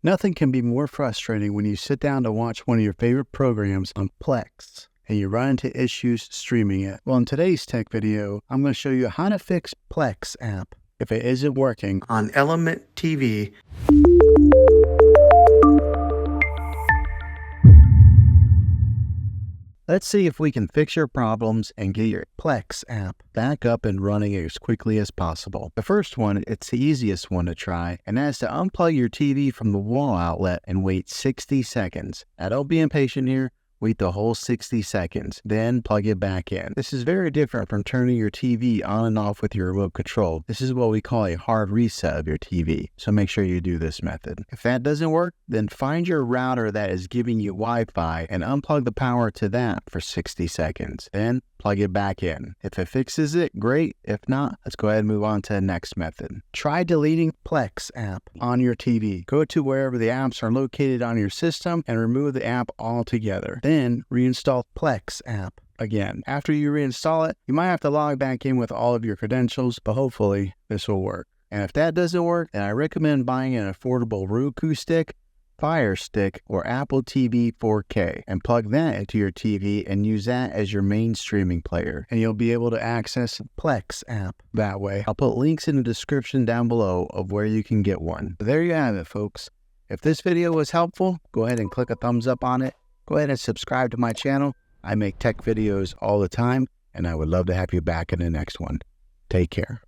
Nothing can be more frustrating when you sit down to watch one of your favorite programs on Plex and you run into issues streaming it. Well, in today's tech video, I'm going to show you how to fix Plex App if it isn't working on Element TV. Let's see if we can fix your problems and get your Plex app back up and running as quickly as possible. The first one, it's the easiest one to try, and that's to unplug your TV from the wall outlet and wait 60 seconds. Now don't be impatient here. Wait the whole 60 seconds, then plug it back in. This is very different from turning your TV on and off with your remote control. This is what we call a hard reset of your TV, so make sure you do this method. If that doesn't work, then find your router that is giving you Wi-Fi and unplug the power to that for 60 seconds. Then plug it back in. If it fixes it, great. If not, let's go ahead and move on to the next method. Try deleting Plex app on your TV. Go to wherever the apps are located on your system and remove the app altogether. Then reinstall Plex app again. After you reinstall it, you might have to log back in with all of your credentials, but hopefully this will work. And if that doesn't work, then I recommend buying an affordable Roku stick, Fire Stick, or Apple TV 4K and plug that into your TV and use that as your main streaming player, and you'll be able to access Plex app that way. I'll put links in the description down below of where you can get one. There you have it, folks. If this video was helpful, go ahead and click a thumbs up on it. Go ahead and subscribe to my channel. I make tech videos all the time, and I would love to have you back in the next one. Take care.